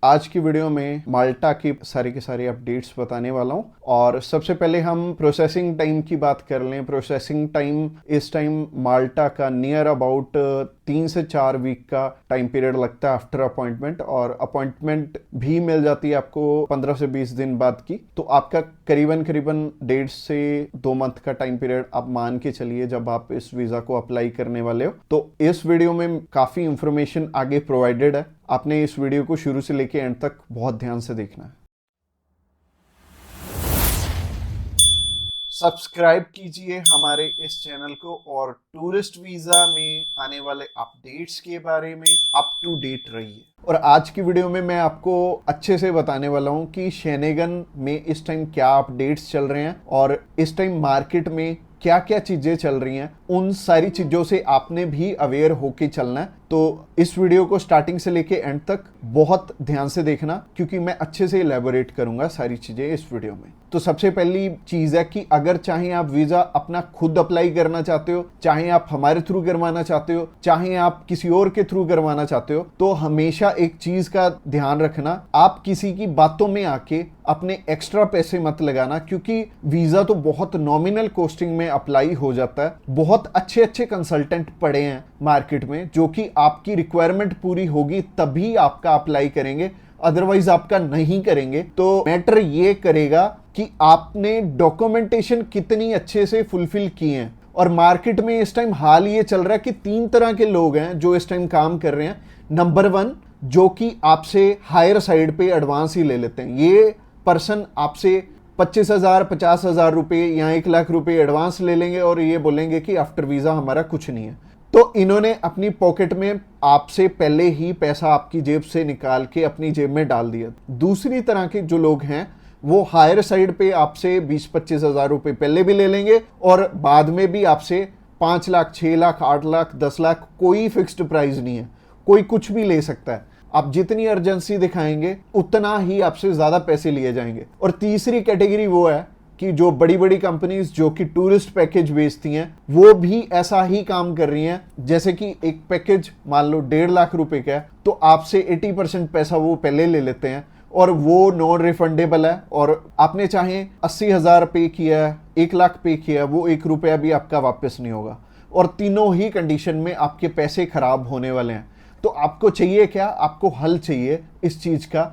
आज की वीडियो में माल्टा की सारी के सारी अपडेट्स बताने वाला हूं। और सबसे पहले हम प्रोसेसिंग टाइम की बात कर लें। प्रोसेसिंग टाइम इस टाइम माल्टा का नियर अबाउट 3 से 4 वीक का टाइम पीरियड लगता है आफ्टर अपॉइंटमेंट, और अपॉइंटमेंट भी मिल जाती है आपको 15 से 20 दिन बाद की। तो आपका करीबन करीबन 1.5 से 2 मंथ का टाइम पीरियड आप मान के चलिए जब आप इस वीजा को अप्लाई करने वाले हो। तो इस वीडियो में काफी इंफॉर्मेशन आगे प्रोवाइडेड है, आपने इस वीडियो को शुरू से लेकर एंड तक बहुत ध्यान से देखना है। सब्सक्राइब कीजिए हमारे इस चैनल को और टूरिस्ट वीजा में आने वाले अपडेट्स के बारे में अप टू डेट रहिए। और आज की वीडियो में मैं आपको अच्छे से बताने वाला हूं कि शेनेगन में इस टाइम क्या अपडेट्स चल रहे हैं और इस टाइम मार्केट में क्या क्या चीजें चल रही हैं। उन सारी चीजों से आपने भी अवेयर होके चलना है। तो इस वीडियो को स्टार्टिंग से लेके एंड तक बहुत ध्यान से देखना, क्योंकि मैं अच्छे से इलेबोरेट करूंगा सारी चीजें इस वीडियो में। तो सबसे पहली चीज है कि अगर चाहे आप वीजा अपना खुद अप्लाई करना चाहते हो, चाहे आप हमारे थ्रू करवाना चाहते हो, चाहे आप किसी और के थ्रू करवाना चाहते हो, तो हमेशा एक चीज का ध्यान रखना, आप किसी की बातों में आके अपने एक्स्ट्रा पैसे मत लगाना, क्योंकि वीजा तो बहुत नॉमिनल कॉस्टिंग में अप्लाई हो जाता है। बहुत अच्छे अच्छे कंसल्टेंट पड़े हैं मार्केट में जो कि आपकी रिक्वायरमेंट पूरी होगी तभी आपका अप्लाई करेंगे, अदरवाइज आपका नहीं करेंगे। तो मैटर ये करेगा कि आपने डॉक्यूमेंटेशन कितनी अच्छे से फुलफिल की है। और मार्केट में इस टाइम हाल ये चल रहा है कि 3 तरह के लोग हैं जो इस टाइम काम कर रहे हैं। नंबर 1, जो कि आपसे हायर साइड पे एडवांस ही ले लेते हैं। ये पर्सन आपसे 25,000 50,000 रुपए या 1 लाख रुपए एडवांस ले लेंगे और ये बोलेंगे कि आफ्टर वीजा हमारा कुछ नहीं है। तो इन्होंने अपनी पॉकेट में आपसे पहले ही पैसा आपकी जेब से निकाल के अपनी जेब में डाल दिया। दूसरी तरह के जो लोग हैं वो हायर साइड पे आपसे 20-25 हजार रुपए पहले भी ले लेंगे और बाद में भी आपसे 5 लाख 6 लाख 8 लाख 10 लाख, कोई फिक्स्ड प्राइस नहीं है, कोई कुछ भी ले सकता है। आप जितनी अर्जेंसी दिखाएंगे उतना ही आपसे ज्यादा पैसे लिए जाएंगे। और तीसरी कैटेगरी वो है कि जो बड़ी बड़ी कंपनीज जो कि टूरिस्ट पैकेज बेचती हैं वो भी ऐसा ही काम कर रही हैं। जैसे कि एक पैकेज मान लो 1.5 लाख रुपए का है, तो आपसे 80% पैसा वो पहले ले लेते हैं और वो नॉन रिफंडेबल है। और आपने चाहे 80,000 पे किया है, 1 लाख पे किया है, वो 1 रुपया भी आपका वापस नहीं होगा। और तीनों ही कंडीशन में आपके पैसे खराब होने वाले हैं। तो आपको चाहिए क्या? आपको हल चाहिए इस चीज का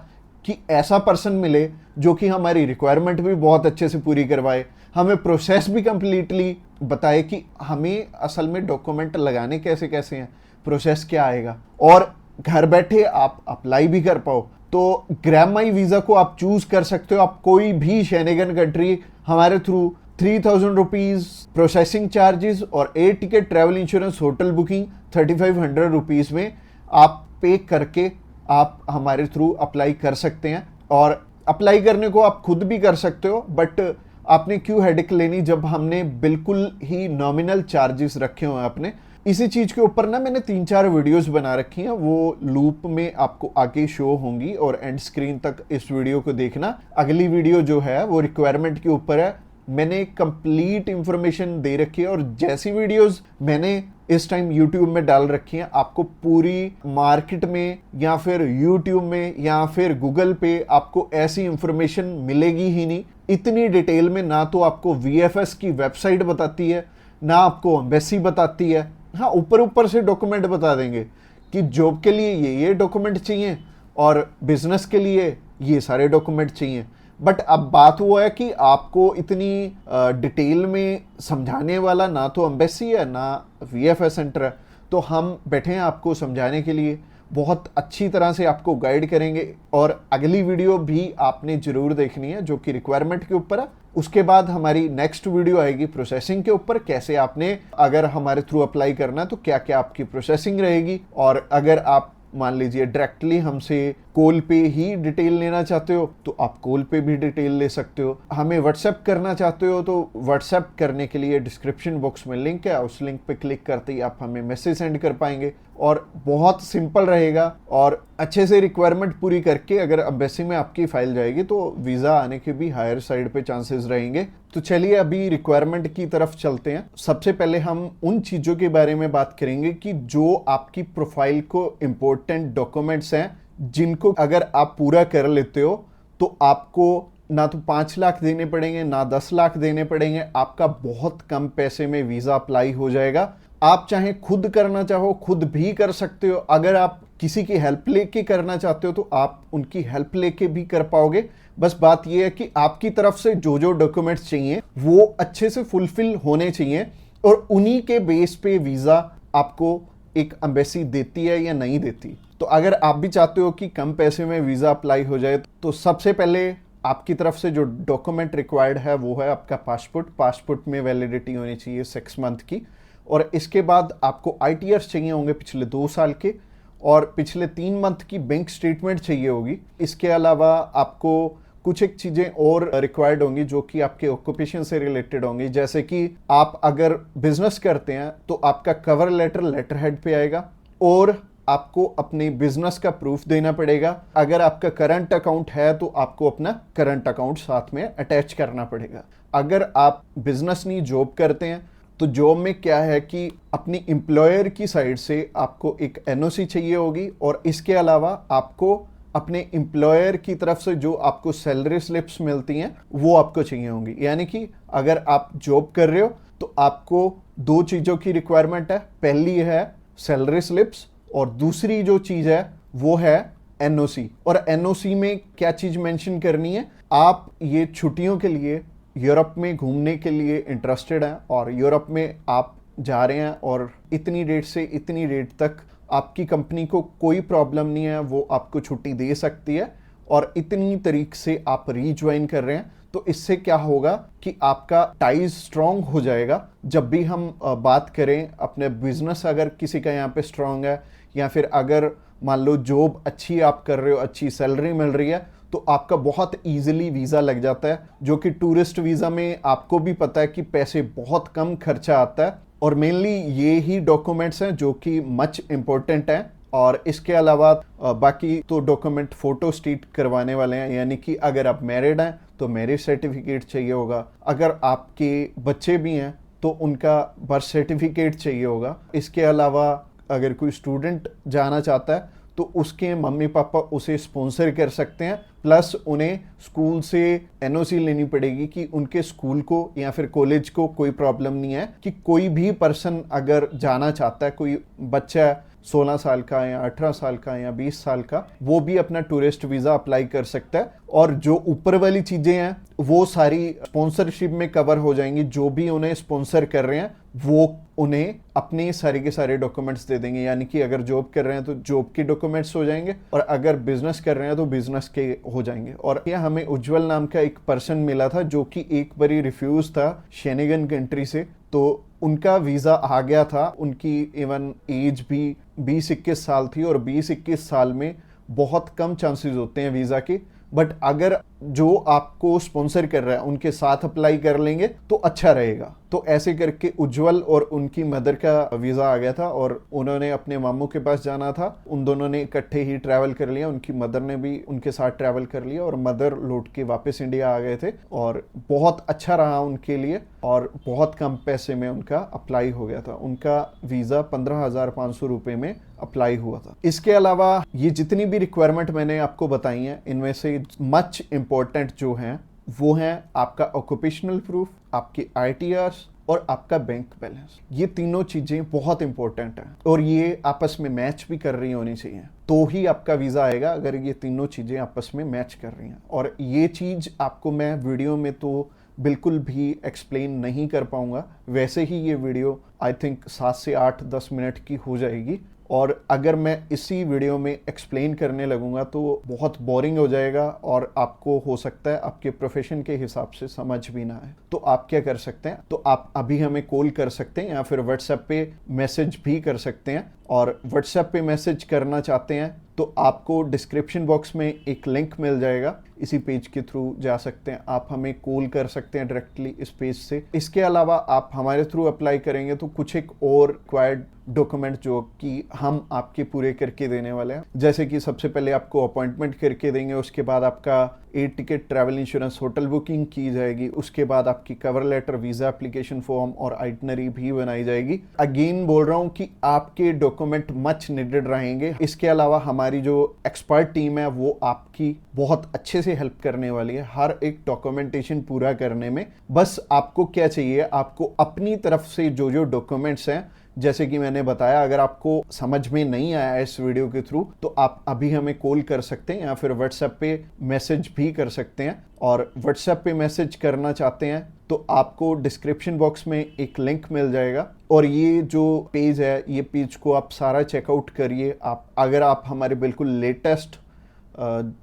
कि ऐसा पर्सन मिले जो कि हमारी रिक्वायरमेंट भी बहुत अच्छे से पूरी करवाए, हमें प्रोसेस भी कंप्लीटली बताए कि हमें असल में डॉक्यूमेंट लगाने कैसे कैसे हैं, प्रोसेस क्या आएगा, और घर बैठे आप अप्लाई भी कर पाओ। तो ग्रैब माई वीजा को आप चूज कर सकते हो। आप कोई भी शेनेगन कंट्री हमारे थ्रू 3,000 रुपीज प्रोसेसिंग चार्जेस और air ticket, travel insurance, hotel booking 3,500 rupees में आप पे करके आप हमारे थ्रू अप्लाई कर सकते हैं। और अप्लाई करने को आप खुद भी कर सकते हो, बट आपने क्यों हेडेक लेनी जब हमने बिल्कुल ही नॉमिनल चार्जेस रखे हुए हैं अपने। इसी चीज के ऊपर ना मैंने 3-4 वीडियोस बना रखी हैं, वो लूप में आपको आगे शो होंगी और एंड स्क्रीन तक इस वीडियो को देखना। अगली वीडियो जो है वो रिक्वायरमेंट के ऊपर है, मैंने कंप्लीट इंफॉर्मेशन दे रखी है। और जैसी वीडियोस मैंने इस टाइम YouTube में डाल रखी हैं, आपको पूरी मार्केट में या फिर YouTube में या फिर गूगल पे आपको ऐसी इंफॉर्मेशन मिलेगी ही नहीं इतनी डिटेल में। ना तो आपको VFS की वेबसाइट बताती है, ना आपको एम्बेसी बताती है। हाँ, ऊपर ऊपर से डॉक्यूमेंट बता देंगे कि जॉब के लिए ये डॉक्यूमेंट चाहिए और बिजनेस के लिए ये सारे डॉक्यूमेंट चाहिए। बट अब बात वो है कि आपको इतनी डिटेल में समझाने वाला ना तो एम्बेसी है ना VFS सेंटर है। तो हम बैठे हैं आपको समझाने के लिए, बहुत अच्छी तरह से आपको गाइड करेंगे। और अगली वीडियो भी आपने जरूर देखनी है जो कि रिक्वायरमेंट के ऊपर है। उसके बाद हमारी नेक्स्ट वीडियो आएगी प्रोसेसिंग के ऊपर, कैसे आपने अगर हमारे थ्रू अप्लाई करना है तो क्या क्या आपकी प्रोसेसिंग रहेगी। और अगर आप मान लीजिए डायरेक्टली हमसे कॉल पे ही डिटेल लेना चाहते हो तो आप कॉल पे भी डिटेल ले सकते हो। हमें व्हाट्सएप करना चाहते हो तो व्हाट्सएप करने के लिए डिस्क्रिप्शन बॉक्स में लिंक है, उस लिंक पे क्लिक करते ही आप हमें मैसेज सेंड कर पाएंगे। और बहुत सिंपल रहेगा और अच्छे से रिक्वायरमेंट पूरी करके अगर एम्बेसी में आपकी फाइल जाएगी तो वीजा आने के भी हायर साइड पे चांसेस रहेंगे। तो चलिए अभी रिक्वायरमेंट की तरफ चलते हैं। सबसे पहले हम उन चीजों के बारे में बात करेंगे कि जो आपकी प्रोफाइल को इंपॉर्टेंट डॉक्यूमेंट्स हैं जिनको अगर आप पूरा कर लेते हो तो आपको ना तो 5 लाख देने पड़ेंगे ना 10 लाख देने पड़ेंगे, आपका बहुत कम पैसे में वीज़ा अप्लाई हो जाएगा। आप चाहे खुद करना चाहो खुद भी कर सकते हो, अगर आप किसी की हेल्प लेके करना चाहते हो तो आप उनकी हेल्प लेके भी कर पाओगे। बस बात यह है कि आपकी तरफ से जो जो डॉक्यूमेंट्स चाहिए वो अच्छे से फुलफिल होने चाहिए, और उन्हीं के बेस पे वीज़ा आपको एक एम्बेसी देती है या नहीं देती। तो अगर आप भी चाहते हो कि कम पैसे में वीज़ा अप्लाई हो जाए तो सबसे पहले आपकी तरफ से जो डॉक्यूमेंट रिक्वायर्ड है वो है आपका पासपोर्ट में वैलिडिटी होनी चाहिए 6 मंथ की, और इसके बाद आपको ITRs चाहिए होंगे पिछले 2 साल के, और पिछले 3 मंथ की बैंक स्टेटमेंट चाहिए होगी। इसके अलावा आपको कुछ एक चीज़ें और रिक्वायर्ड होंगी जो कि आपके ऑक्यूपेशन से रिलेटेड होंगी, जैसे कि आप अगर बिजनेस करते हैं तो आपका कवर लेटर हेड पे आएगा, और आपको अपने बिजनेस का प्रूफ देना पड़ेगा। अगर आपका करंट अकाउंट है तो आपको अपना करंट अकाउंट साथ में अटैच करना पड़ेगा। अगर आप बिजनेस नहीं जॉब करते हैं तो जॉब में क्या है कि अपनी एम्प्लॉयर की साइड से आपको एक NOC चाहिए होगी, और इसके अलावा आपको अपने एम्प्लॉयर की तरफ से जो आपको सैलरी स्लिप्स मिलती हैं वो आपको चाहिए होंगी। यानी कि अगर आप जॉब कर रहे हो तो आपको 2 चीज़ों की रिक्वायरमेंट है, पहली है सैलरी स्लिप्स और दूसरी जो चीज़ है वो है NOC। और NOC में क्या चीज़ मेंशन करनी है, आप ये छुट्टियों के लिए यूरोप में घूमने के लिए इंटरेस्टेड हैं और यूरोप में आप जा रहे हैं और इतनी डेट से इतनी डेट तक आपकी कंपनी को कोई प्रॉब्लम नहीं है, वो आपको छुट्टी दे सकती है, और इतनी तारीख से आप रीज्वाइन कर रहे हैं। तो इससे क्या होगा कि आपका टाइज स्ट्रांग हो जाएगा। जब भी हम बात करें अपने बिजनेस, अगर किसी का यहाँ पे स्ट्रांग है, या फिर अगर मान लो जॉब अच्छी आप कर रहे हो, अच्छी सैलरी मिल रही है, तो आपका बहुत इजीली वीज़ा लग जाता है, जो कि टूरिस्ट वीज़ा में आपको भी पता है कि पैसे बहुत कम खर्चा आता है। और मेनली ये ही डॉक्यूमेंट्स हैं जो कि मच इम्पोर्टेंट हैं। और इसके अलावा बाकी तो डॉक्यूमेंट फोटो स्टेट करवाने वाले हैं, यानी कि अगर आप मैरिड हैं तो मैरिज सर्टिफिकेट चाहिए होगा, अगर आपके बच्चे भी हैं तो उनका बर्थ सर्टिफिकेट चाहिए होगा। इसके अलावा अगर कोई स्टूडेंट जाना चाहता है तो उसके मम्मी पापा उसे स्पॉन्सर कर सकते हैं, प्लस उन्हें स्कूल से NOC लेनी पड़ेगी कि उनके स्कूल को या फिर कॉलेज को कोई प्रॉब्लम नहीं है कि कोई भी पर्सन अगर जाना चाहता है, कोई बच्चा 16 साल का या 18 साल का या 20 साल का, वो भी अपना टूरिस्ट वीज़ा अप्लाई कर सकता है। और जो ऊपर वाली चीज़ें हैं वो सारी स्पॉन्सरशिप में कवर हो जाएंगी। जो भी उन्हें स्पॉन्सर कर रहे हैं वो उन्हें अपने सारे के सारे डॉक्यूमेंट्स दे देंगे, यानी कि अगर जॉब कर रहे हैं तो जॉब के डॉक्यूमेंट्स हो जाएंगे, और अगर बिजनेस कर रहे हैं तो बिजनेस के हो जाएंगे। और यह हमें उज्जवल नाम का एक पर्सन मिला था जो कि एक बारी रिफ्यूज था शेनेगन कंट्री से, तो उनका वीज़ा आ गया था। उनकी इवन एज भी 20-21 साल थी, और 20-21 साल में बहुत कम चांसेस होते हैं वीज़ा के। बट अगर जो आपको स्पॉन्सर कर रहा है उनके साथ अप्लाई कर लेंगे तो अच्छा रहेगा। तो ऐसे करके उज्जवल और उनकी मदर का वीज़ा आ गया था, और उन्होंने अपने मामू के पास जाना था, उन दोनों ने इकट्ठे ही ट्रैवल कर लिया, उनकी मदर ने भी उनके साथ ट्रैवल कर लिया, और मदर लौट के वापस इंडिया आ गए थे, और बहुत अच्छा रहा उनके लिए, और बहुत कम पैसे में उनका अप्लाई हो गया था। उनका वीज़ा 15,500 रुपये में अप्लाई हुआ था। इसके अलावा ये जितनी भी रिक्वायरमेंट मैंने आपको बताई हैं, इनमें से मच इम्पोर्टेंट जो हैं वो हैं आपका ऑक्यूपेशनल प्रूफ, आपके ITRs और आपका बैंक बैलेंस। ये तीनों चीज़ें बहुत इंपॉर्टेंट हैं, और ये आपस में मैच भी कर रही होनी चाहिए, तो ही आपका वीज़ा आएगा अगर ये तीनों चीज़ें आपस में मैच कर रही हैं। और ये चीज़ आपको मैं वीडियो में तो बिल्कुल भी एक्सप्लेन नहीं कर पाऊंगा, वैसे ही ये वीडियो आई थिंक 7 से 8-10 मिनट की हो जाएगी, और अगर मैं इसी वीडियो में एक्सप्लेन करने लगूंगा तो बहुत बोरिंग हो जाएगा, और आपको हो सकता है आपके प्रोफेशन के हिसाब से समझ भी ना आए। तो आप क्या कर सकते हैं, तो आप अभी हमें कॉल कर सकते हैं या फिर व्हाट्सएप पे मैसेज भी कर सकते हैं। और व्हाट्सएप पे मैसेज करना चाहते हैं तो आपको डिस्क्रिप्शन बॉक्स में एक लिंक मिल जाएगा, इसी पेज के थ्रू जा सकते हैं, आप हमें कॉल कर सकते हैं डायरेक्टली इस पेज से। इसके अलावा आप हमारे थ्रू अप्लाई करेंगे तो कुछ एक और रिक्वायर्ड डॉक्यूमेंट जो कि हम आपके पूरे करके देने वाले हैं, जैसे कि सबसे पहले आपको अपॉइंटमेंट करके देंगे, उसके बाद आपका air ticket, travel insurance, hotel booking की जाएगी, उसके बाद आपकी cover letter, visa application form और आइटनरी भी बनाई जाएगी। अगेन बोल रहा हूँ कि आपके डॉक्यूमेंट मच नीडेड रहेंगे। इसके अलावा हमारे हमारी जो एक्सपर्ट टीम है वो आपकी बहुत अच्छे से हेल्प करने वाली है हर एक डॉक्यूमेंटेशन पूरा करने में। बस आपको क्या चाहिए, आपको अपनी तरफ से जो जो डॉक्यूमेंट्स हैं, जैसे कि मैंने बताया, अगर आपको समझ में नहीं आया इस वीडियो के थ्रू तो आप अभी हमें कॉल कर सकते हैं या फिर व्हाट्सएप पे मैसेज भी कर सकते हैं। और व्हाट्सएप पे मैसेज करना चाहते हैं तो आपको डिस्क्रिप्शन बॉक्स में एक लिंक मिल जाएगा और ये जो पेज है, ये पेज को आप सारा चेकआउट करिए। आप अगर आप हमारे बिल्कुल लेटेस्ट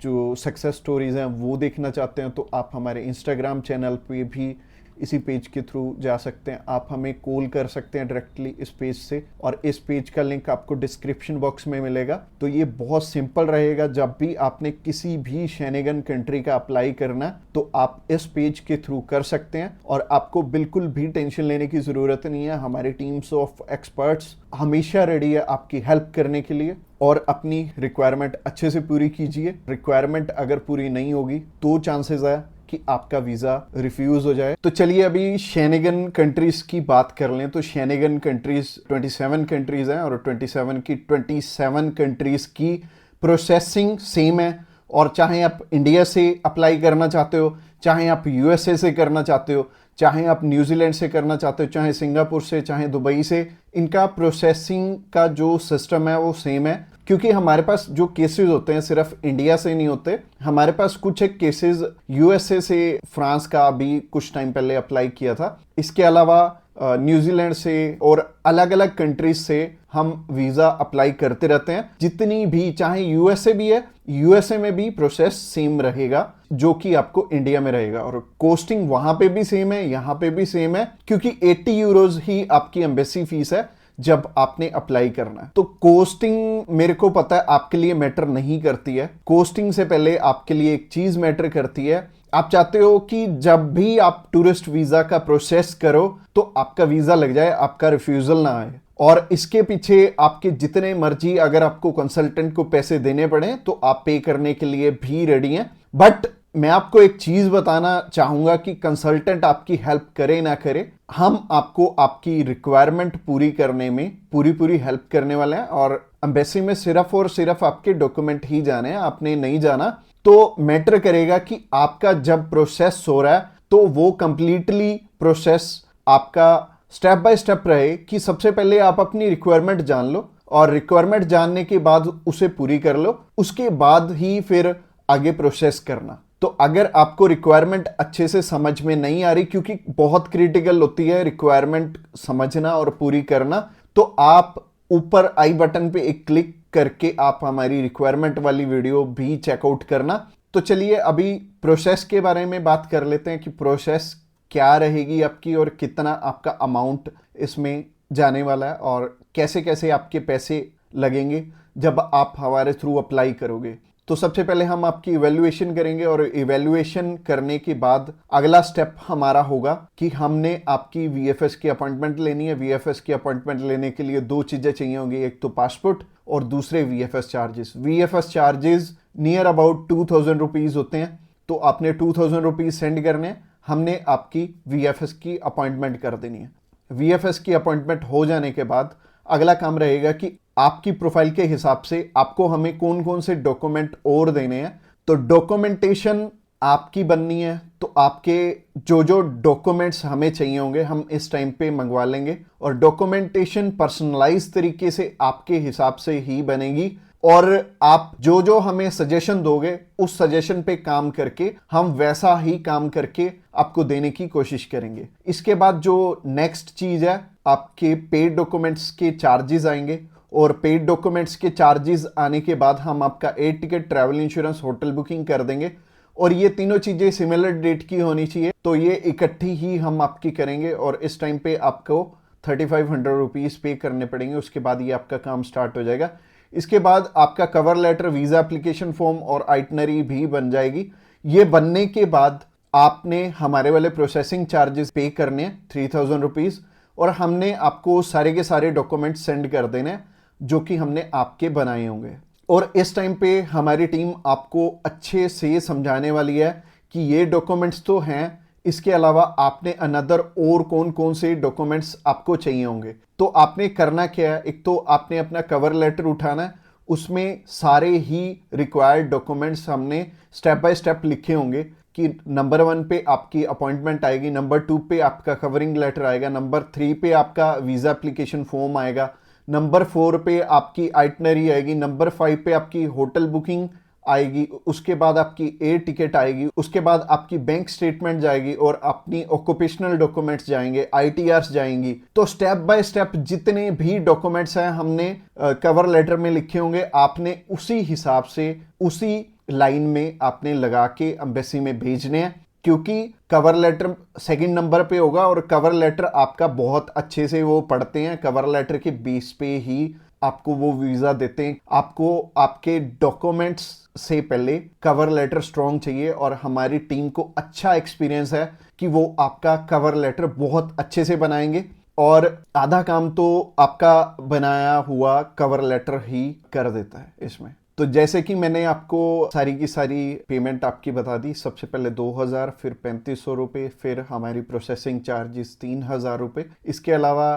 जो सक्सेस स्टोरीज हैं वो देखना चाहते हैं तो आप हमारे इंस्टाग्राम चैनल पे भी इसी पेज के थ्रू जा सकते हैं। आप हमें कॉल कर सकते हैं डायरेक्टली इस पेज से और इस पेज का लिंक आपको डिस्क्रिप्शन बॉक्स में मिलेगा। तो ये बहुत सिंपल रहेगा, जब भी आपने किसी भी शेनेगन कंट्री का अप्लाई करना है तो आप इस पेज के थ्रू कर सकते हैं और आपको बिल्कुल भी टेंशन लेने की ज़रूरत नहीं है। हमारी टीम्स ऑफ एक्सपर्ट्स हमेशा रेडी है आपकी हेल्प करने के लिए। और अपनी रिक्वायरमेंट अच्छे से पूरी कीजिए। रिक्वायरमेंट अगर पूरी नहीं होगी तो चांसेस है कि आपका वीजा रिफ्यूज हो जाए। तो चलिए अभी शेनेगन कंट्रीज की बात कर लें। तो शेनेगन कंट्रीज 27 कंट्रीज हैं और 27 कंट्रीज की प्रोसेसिंग सेम है। और चाहे आप इंडिया से अप्लाई करना चाहते हो, चाहे आप यूएसए से करना चाहते हो, चाहे आप न्यूजीलैंड से करना चाहते हो, चाहे सिंगापुर से, चाहे दुबई से, इनका प्रोसेसिंग का जो सिस्टम है वो सेम है। क्योंकि हमारे पास जो केसेस होते हैं सिर्फ इंडिया से नहीं होते, हमारे पास कुछ एक केसेस यूएसए से, फ्रांस का भी कुछ टाइम पहले अप्लाई किया था। इसके अलावा न्यूजीलैंड से और अलग अलग कंट्रीज से हम वीजा अप्लाई करते रहते हैं। जितनी भी, चाहे यूएसए भी है, यूएसए में भी प्रोसेस सेम रहेगा जो कि आपको इंडिया में रहेगा। और कोस्टिंग वहां पे भी सेम है, यहां पे भी सेम है, क्योंकि 80 यूरोज ही आपकी एम्बेसी फीस है जब आपने अप्लाई करना है। तो कोस्टिंग मेरे को पता है आपके लिए मैटर नहीं करती है। कोस्टिंग से पहले आपके लिए एक चीज मैटर करती है। आप चाहते हो कि जब भी आप टूरिस्ट वीजा का प्रोसेस करो तो आपका वीजा लग जाए, आपका रिफ्यूजल ना आए। और इसके पीछे आपके जितने मर्जी, अगर आपको कंसल्टेंट को पैसे देने पड़े तो आप पे करने के लिए भी रेडी हैं। बट मैं आपको एक चीज बताना चाहूंगा कि कंसल्टेंट आपकी हेल्प करे ना करे, हम आपको आपकी रिक्वायरमेंट पूरी करने में पूरी हेल्प करने वाले हैं। और एम्बेसी में सिर्फ और सिर्फ आपके डॉक्यूमेंट ही जाने हैं, आपने नहीं जाना। तो मैटर करेगा कि आपका जब प्रोसेस हो रहा है तो वो कंप्लीटली प्रोसेस आपका स्टेप बाय स्टेप रहे कि सबसे पहले आप अपनी रिक्वायरमेंट जान लो और रिक्वायरमेंट जानने के बाद उसे पूरी कर लो, उसके बाद ही फिर आगे प्रोसेस करना। तो अगर आपको रिक्वायरमेंट अच्छे से समझ में नहीं आ रही, क्योंकि बहुत क्रिटिकल होती है रिक्वायरमेंट समझना और पूरी करना, तो आप ऊपर आई बटन पे एक क्लिक करके आप हमारी रिक्वायरमेंट वाली वीडियो भी चेकआउट करना। तो चलिए अभी प्रोसेस के बारे में बात कर लेते हैं कि प्रोसेस क्या रहेगी आपकी और कितना आपका अमाउंट इसमें जाने वाला है और कैसे कैसे आपके पैसे लगेंगे जब आप हमारे थ्रू अप्लाई करोगे। तो सबसे पहले हम आपकी इवैल्यूएशन करेंगे और इवैल्यूएशन करने के बाद अगला स्टेप हमारा होगा कि हमने आपकी वीएफएस की अपॉइंटमेंट लेनी है। वीएफएस की अपॉइंटमेंट लेने के लिए दो चीजें चाहिए होंगी, एक तो पासपोर्ट और दूसरे VFS charges. VFS charges near about 2000 rupees होते हैं। तो आपने 2000 रुपीज सेंड करने हैं, हमने आपकी वीएफएस की अपॉइंटमेंट कर देनी है। वीएफएस की अपॉइंटमेंट हो जाने के बाद अगला काम रहेगा कि आपकी प्रोफाइल के हिसाब से आपको हमें कौन कौन से डॉक्यूमेंट और देने हैं। तो डॉक्यूमेंटेशन आपकी बननी है, तो आपके जो जो डॉक्यूमेंट्स हमें चाहिए होंगे हम इस टाइम पे मंगवा लेंगे और डॉक्यूमेंटेशन पर्सनलाइज तरीके से आपके हिसाब से ही बनेगी। और आप जो जो हमें सजेशन दोगे उस सजेशन पे काम करके हम वैसा ही काम करके आपको देने की कोशिश करेंगे। इसके बाद जो नेक्स्ट चीज है, आपके पेड डॉक्यूमेंट्स के चार्जेस आएंगे और पेड डॉक्यूमेंट्स के चार्जेस आने के बाद हम आपका air ticket, travel insurance, hotel booking कर देंगे। और ये तीनों चीजें सिमिलर डेट की होनी चाहिए, तो ये इकट्ठी ही हम आपकी करेंगे और इस टाइम पे आपको 3500 रुपीज पे करने पड़ेंगे। उसके बाद ये आपका काम स्टार्ट हो जाएगा। इसके बाद आपका cover letter, visa application form और आइटनरी भी बन जाएगी। ये बनने के बाद आपने हमारे वाले प्रोसेसिंग चार्जेस पे करने हैं 3000 रुपीज और हमने आपको सारे के सारे डॉक्यूमेंट सेंड कर देने जो कि हमने आपके बनाए होंगे। और इस टाइम पे हमारी टीम आपको अच्छे से समझाने वाली है कि ये डॉक्यूमेंट्स तो हैं, इसके अलावा आपने अनदर और कौन कौन से डॉक्यूमेंट्स आपको चाहिए होंगे। तो आपने करना क्या है, एक तो आपने अपना कवर लेटर उठाना है, उसमें सारे ही रिक्वायर्ड डॉक्यूमेंट्स हमने स्टेप बाय स्टेप लिखे होंगे कि नंबर 1 पे आपकी अपॉइंटमेंट आएगी, नंबर 2 पे आपका कवरिंग लेटर आएगा, नंबर 3 पे आपका वीज़ा एप्लीकेशन फॉर्म आएगा, नंबर 4 पे आपकी आइटनरी आएगी, नंबर 5 पे आपकी होटल बुकिंग आएगी, उसके बाद आपकी एयर टिकट आएगी, उसके बाद आपकी बैंक स्टेटमेंट जाएगी और अपनी ऑक्यूपेशनल डॉक्यूमेंट्स जाएंगे, आईटीआरस जाएंगी। तो स्टेप बाय स्टेप जितने भी डॉक्यूमेंट्स हैं हमने कवर लेटर में लिखे होंगे, आपने उसी हिसाब से उसी लाइन में आपने लगा के एम्बेसी में भेजने हैं, क्योंकि कवर लेटर सेकंड नंबर पे होगा और कवर लेटर आपका बहुत अच्छे से वो पढ़ते हैं, कवर लेटर के बेस पे ही आपको वो वीज़ा देते हैं। आपको आपके डॉक्यूमेंट्स से पहले कवर लेटर स्ट्रॉन्ग चाहिए और हमारी टीम को अच्छा एक्सपीरियंस है कि वो आपका कवर लेटर बहुत अच्छे से बनाएंगे और आधा काम तो आपका बनाया हुआ कवर लेटर ही कर देता है इसमें। तो जैसे कि मैंने आपको सारी की सारी पेमेंट आपकी बता दी, सबसे पहले 2000, फिर 3500 रुपये, फिर हमारी प्रोसेसिंग चार्जेस 3000 रुपये। इसके अलावा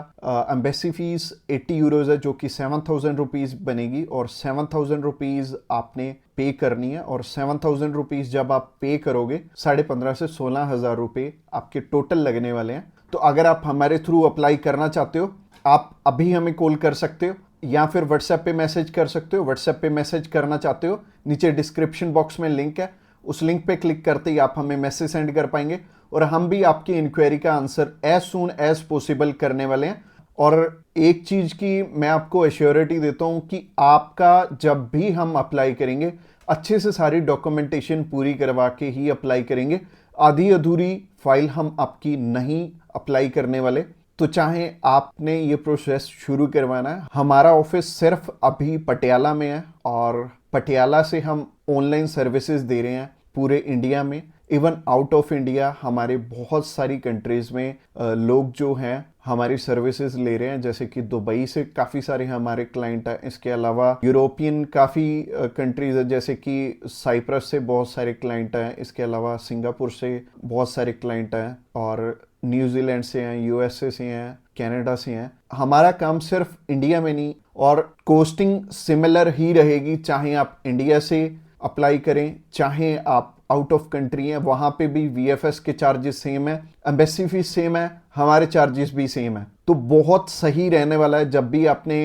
एम्बेसी फीस 80 यूरोज है जो कि 7000 रुपीज़ बनेगी और 7000 रुपीज़ आपने पे करनी है और 7000 रुपीज़ जब आप पे करोगे 15,500 से 16,000 रुपये आपके टोटल लगने वाले हैं। तो अगर आप हमारे थ्रू अप्लाई करना चाहते हो आप अभी हमें कॉल कर सकते हो या फिर व्हाट्सएप पे मैसेज कर सकते हो। व्हाट्सएप पे मैसेज करना चाहते हो, नीचे डिस्क्रिप्शन बॉक्स में लिंक है, उस लिंक पे क्लिक करते ही आप हमें मैसेज सेंड कर पाएंगे और हम भी आपकी इंक्वायरी का answer as soon as possible करने वाले हैं। और एक चीज़ की मैं आपको एश्योरिटी देता हूं कि आपका जब भी हम अप्लाई करेंगे अच्छे से सारी डॉक्यूमेंटेशन पूरी करवा के ही अप्लाई करेंगे। आधी अधूरी फाइल हम आपकी नहीं अप्लाई करने वाले। तो चाहे आपने ये प्रोसेस शुरू करवाना है, हमारा ऑफिस सिर्फ अभी पटियाला में है और पटियाला से हम ऑनलाइन सर्विसेज दे रहे हैं पूरे इंडिया में, इवन आउट ऑफ इंडिया हमारे बहुत सारी कंट्रीज में लोग जो हैं हमारी सर्विसेज ले रहे हैं। जैसे कि दुबई से काफ़ी सारे हमारे क्लाइंट हैं, इसके अलावा यूरोपियन काफ़ी कंट्रीज है जैसे कि साइप्रस से बहुत सारे क्लाइंट हैं, इसके अलावा सिंगापुर से बहुत सारे क्लाइंट हैं और न्यूजीलैंड से हैं, यूएसए से हैं, कनाडा से हैं। हमारा काम सिर्फ इंडिया में नहीं और कोस्टिंग सिमिलर ही रहेगी, चाहे आप इंडिया से अप्लाई करें चाहे आप आउट ऑफ कंट्री हैं, वहां पे भी वीएफएस के चार्जेस सेम है, एम्बेसी फीस सेम है, हमारे चार्जेस भी सेम है। तो बहुत सही रहने वाला है। जब भी आपने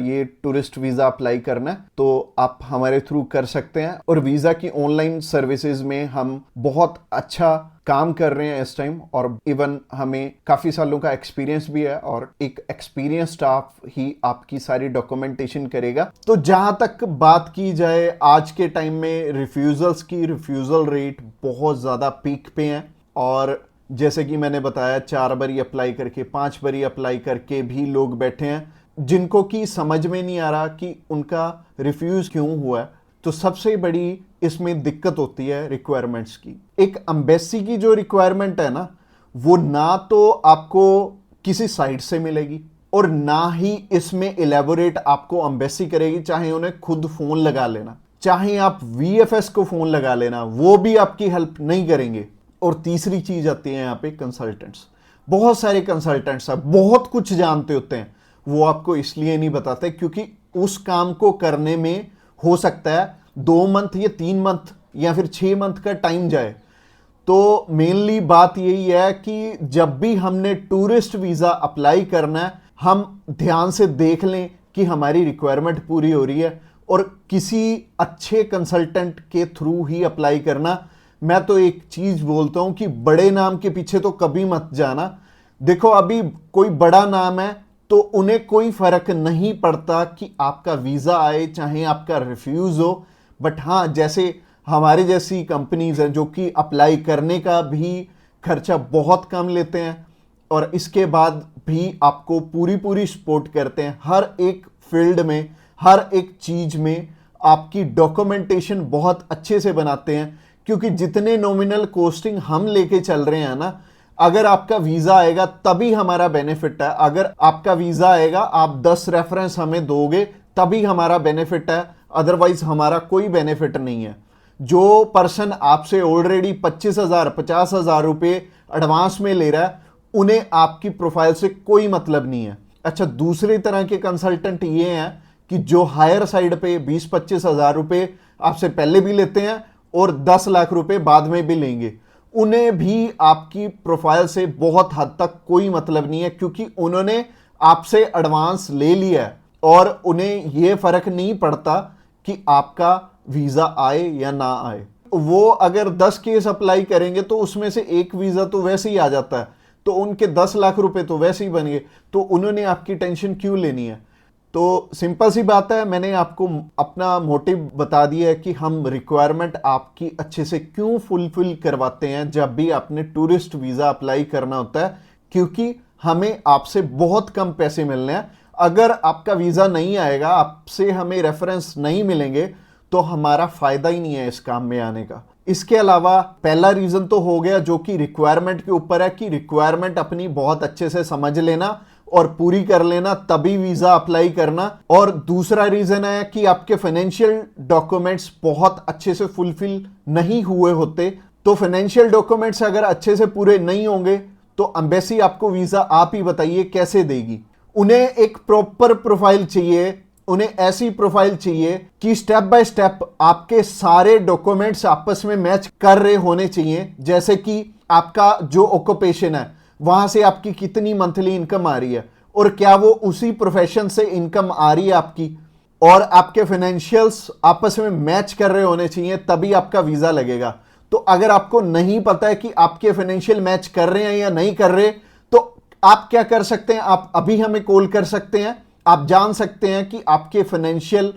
ये टूरिस्ट वीज़ा अप्लाई करना है तो आप हमारे थ्रू कर सकते हैं और वीज़ा की ऑनलाइन सर्विसेज में हम बहुत अच्छा काम कर रहे हैं इस टाइम और इवन हमें काफ़ी सालों का एक्सपीरियंस भी है और एक एक्सपीरियंस स्टाफ ही आपकी सारी डॉक्यूमेंटेशन करेगा। तो जहाँ तक बात की जाए आज के टाइम में रिफ्यूज़ल्स की, रिफ्यूज़ल रेट बहुत ज़्यादा पीक पे हैं और जैसे कि मैंने बताया 4 बारी अप्लाई करके 5 बारी अप्लाई करके भी लोग बैठे हैं जिनको कि समझ में नहीं आ रहा कि उनका रिफ्यूज़ क्यों हुआ है। तो सबसे बड़ी इसमें दिक्कत होती है रिक्वायरमेंट्स की। एक एम्बेसी की जो रिक्वायरमेंट है ना, वो ना तो आपको किसी साइट से मिलेगी और ना ही इसमें इलेबोरेट आपको एम्बेसी करेगी। चाहे उन्हें खुद फोन लगा लेना, चाहे आप वीएफएस को फोन लगा लेना, वो भी आपकी हेल्प नहीं करेंगे। और तीसरी चीज आती है यहाँ पे कंसल्टेंट्स। बहुत सारे कंसल्टेंट्स हैं, बहुत कुछ जानते होते हैं, वो आपको इसलिए नहीं बताते क्योंकि उस काम को करने में हो सकता है 2 मंथ या 3 मंथ या फिर 6 मंथ का टाइम जाए। तो मेनली बात यही है कि जब भी हमने टूरिस्ट वीज़ा अप्लाई करना है हम ध्यान से देख लें कि हमारी रिक्वायरमेंट पूरी हो रही है और किसी अच्छे कंसल्टेंट के थ्रू ही अप्लाई करना। मैं तो एक चीज बोलता हूं कि बड़े नाम के पीछे तो कभी मत जाना। देखो अभी कोई बड़ा नाम है तो उन्हें कोई फर्क नहीं पड़ता कि आपका वीजा आए चाहे आपका रिफ्यूज हो। बट हाँ, जैसे हमारे जैसी कंपनीज हैं जो कि अप्लाई करने का भी खर्चा बहुत कम लेते हैं और इसके बाद भी आपको पूरी सपोर्ट करते हैं हर एक फील्ड में, हर एक चीज में आपकी डॉक्यूमेंटेशन बहुत अच्छे से बनाते हैं। क्योंकि जितने नॉमिनल कोस्टिंग हम लेके चल रहे हैं ना, अगर आपका वीजा आएगा तभी हमारा बेनिफिट है। अगर आपका वीजा आएगा आप 10 रेफरेंस हमें दोगे तभी हमारा बेनिफिट है, अदरवाइज हमारा कोई बेनिफिट नहीं है। जो पर्सन आपसे ऑलरेडी 25,000 50,000 रुपये एडवांस में ले रहा है उन्हें आपकी प्रोफाइल से कोई मतलब नहीं है। अच्छा, दूसरी तरह के कंसल्टेंट ये हैं कि जो हायर साइड पे 20-25 हजार रुपए आपसे पहले भी लेते हैं और 10 लाख रुपए बाद में भी लेंगे, उन्हें भी आपकी प्रोफाइल से बहुत हद तक कोई मतलब नहीं है, क्योंकि उन्होंने आपसे एडवांस ले लिया है और उन्हें यह फर्क नहीं पड़ता कि आपका वीजा आए या ना आए। वो अगर 10 केस अप्लाई करेंगे तो उसमें से एक वीजा तो वैसे ही आ जाता है, तो उनके 10 लाख रुपए तो वैसे ही बन गए, तो उन्होंने आपकी टेंशन क्यों लेनी है। तो सिंपल सी बात है, मैंने आपको अपना मोटिव बता दिया है कि हम रिक्वायरमेंट आपकी अच्छे से क्यों फुलफिल करवाते हैं जब भी आपने टूरिस्ट वीजा अप्लाई करना होता है, क्योंकि हमें आपसे बहुत कम पैसे मिलने हैं। अगर आपका वीजा नहीं आएगा, आपसे हमें रेफरेंस नहीं मिलेंगे, तो हमारा फायदा ही नहीं है इस काम में आने का। इसके अलावा पहला रीजन तो हो गया जो कि रिक्वायरमेंट के ऊपर है, कि रिक्वायरमेंट अपनी बहुत अच्छे से समझ लेना और पूरी कर लेना, तभी वीजा अप्लाई करना। और दूसरा रीजन है कि आपके फाइनेंशियल डॉक्यूमेंट्स बहुत अच्छे से फुलफिल नहीं हुए होते। तो फाइनेंशियल डॉक्यूमेंट्स अगर अच्छे से पूरे नहीं होंगे तो एम्बेसी आपको वीजा, आप ही बताइए, कैसे देगी। उन्हें एक प्रॉपर प्रोफाइल चाहिए, उन्हें ऐसी प्रोफाइल चाहिए कि स्टेप बाय स्टेप आपके सारे डॉक्यूमेंट्स आपस में मैच कर रहे होने चाहिए। जैसे कि आपका जो ऑक्यूपेशन है, वहां से आपकी कितनी मंथली इनकम आ रही है और क्या वो उसी प्रोफेशन से इनकम आ रही है आपकी, और आपके फाइनेंशियल्स आपस में मैच कर रहे होने चाहिए, तभी आपका वीजा लगेगा। तो अगर आपको नहीं पता है कि आपके फाइनेंशियल मैच कर रहे हैं या नहीं कर रहे, तो आप क्या कर सकते हैं, आप अभी हमें कॉल कर सकते हैं, आप जान सकते हैं कि आपके फाइनेंशियल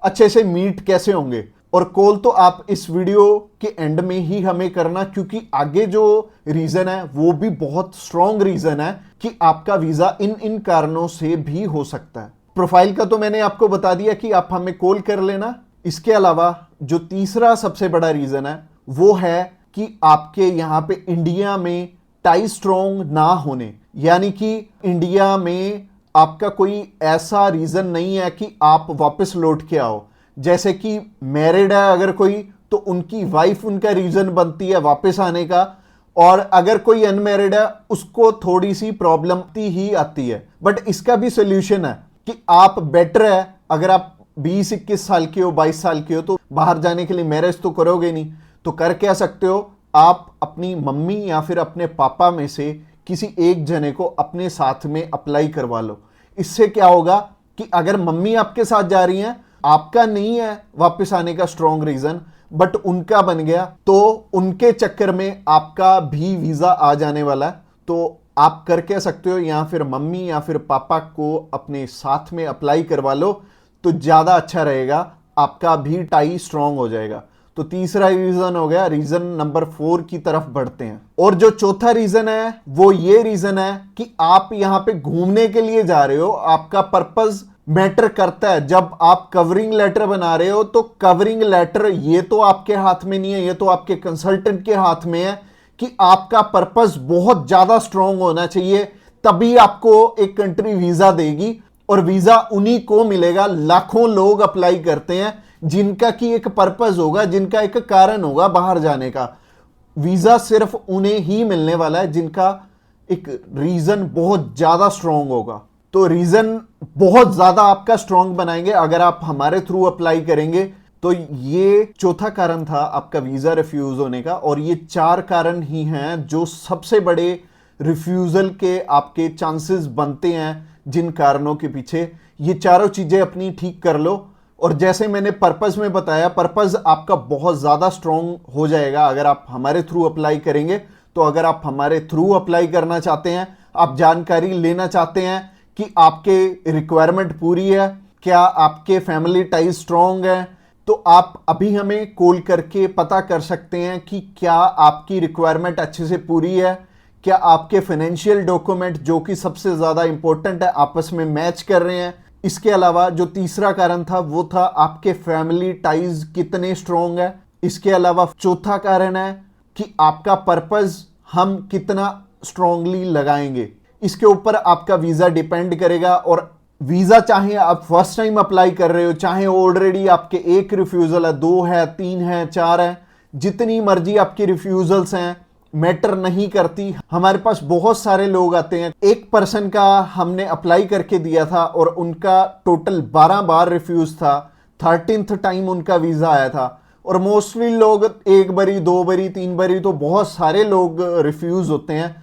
अच्छे से मीट कैसे होंगे। और कॉल तो आप इस वीडियो के एंड में ही हमें करना, क्योंकि आगे जो रीजन है वो भी बहुत स्ट्रॉन्ग रीजन है कि आपका वीजा इन कारणों से भी हो सकता है। प्रोफाइल का तो मैंने आपको बता दिया कि आप हमें कॉल कर लेना। इसके अलावा जो तीसरा सबसे बड़ा रीजन है वो है कि आपके यहां पे इंडिया में टाई स्ट्रॉन्ग ना होने, यानी कि इंडिया में आपका कोई ऐसा रीजन नहीं है कि आप वापस लौट के आओ। जैसे कि मैरिड है अगर कोई, तो उनकी वाइफ उनका रीजन बनती है वापस आने का, और अगर कोई अनमैरिड है उसको थोड़ी सी प्रॉब्लम ही आती है। बट इसका भी सोल्यूशन है कि आप बेटर है, अगर आप 20-21 साल के हो, 22 साल के हो, तो बाहर जाने के लिए मैरिज तो करोगे नहीं, तो कर क्या सकते हो, आप अपनी मम्मी या फिर अपने पापा में से किसी एक जने को अपने साथ में अप्लाई करवा लो। इससे क्या होगा कि अगर मम्मी आपके साथ जा रही हैं, आपका नहीं है वापस आने का स्ट्रॉन्ग रीजन, बट उनका बन गया, तो उनके चक्कर में आपका भी वीजा आ जाने वाला है। तो आप कर कह सकते हो, या फिर मम्मी या फिर पापा को अपने साथ में अप्लाई करवा लो, तो ज्यादा अच्छा रहेगा, आपका भी टाई स्ट्रॉन्ग हो जाएगा। तो तीसरा रीजन हो गया। रीजन नंबर 4 की तरफ बढ़ते हैं। और जो चौथा रीजन है वो ये रीजन है कि आप यहां पे घूमने के लिए जा रहे हो, आपका पर्पस मैटर करता है। जब आप कवरिंग लेटर बना रहे हो, तो कवरिंग लेटर ये तो आपके हाथ में नहीं है, ये तो आपके कंसल्टेंट के हाथ में है कि आपका पर्पस बहुत ज्यादा स्ट्रॉन्ग होना चाहिए, तभी आपको एक कंट्री वीजा देगी। और वीजा उन्हीं को मिलेगा, लाखों लोग अप्लाई करते हैं जिनका की एक पर्पस होगा, जिनका एक कारण होगा बाहर जाने का। वीजा सिर्फ उन्हें ही मिलने वाला है जिनका एक रीजन बहुत ज्यादा स्ट्रॉन्ग होगा। तो रीजन बहुत ज्यादा आपका स्ट्रॉन्ग बनाएंगे अगर आप हमारे थ्रू अप्लाई करेंगे। तो ये चौथा कारण था आपका वीजा रिफ्यूज होने का, और ये 4 कारण ही हैं जो सबसे बड़े रिफ्यूजल के आपके चांसेस बनते हैं। जिन कारणों के पीछे, ये चारों चीजें अपनी ठीक कर लो। और जैसे मैंने पर्पस में बताया, पर्पस आपका बहुत ज्यादा स्ट्रॉन्ग हो जाएगा अगर आप हमारे थ्रू अप्लाई करेंगे। तो अगर आप हमारे थ्रू अप्लाई करना चाहते हैं, आप जानकारी लेना चाहते हैं कि आपके रिक्वायरमेंट पूरी है, क्या आपके फैमिली टाइज स्ट्रॉन्ग है, तो आप अभी हमें कॉल करके पता कर सकते हैं कि क्या आपकी रिक्वायरमेंट अच्छे से पूरी है, क्या आपके फाइनेंशियल डॉक्यूमेंट जो कि सबसे ज्यादा इंपॉर्टेंट है आपस में मैच कर रहे हैं। इसके अलावा जो तीसरा कारण था वो था आपके फैमिली टाइज कितने स्ट्रॉन्ग है। इसके अलावा चौथा कारण है कि आपका पर्पस हम कितना स्ट्रॉन्गली लगाएंगे। इसके ऊपर आपका वीजा डिपेंड करेगा। और वीजा चाहे आप फर्स्ट टाइम अप्लाई कर रहे हो, चाहे ऑलरेडी आपके एक रिफ्यूजल है, 2 है, 3 है, 4 है, जितनी मर्जी आपकी रिफ्यूजल्स हैं, मैटर नहीं करती। हमारे पास बहुत सारे लोग आते हैं, एक पर्सन का हमने अप्लाई करके दिया था और उनका टोटल 12 बार रिफ्यूज था, 13th टाइम उनका वीजा आया था। और मोस्टली लोग एक बारी, दो बारी, तीन बारी, तो बहुत सारे लोग रिफ्यूज होते हैं।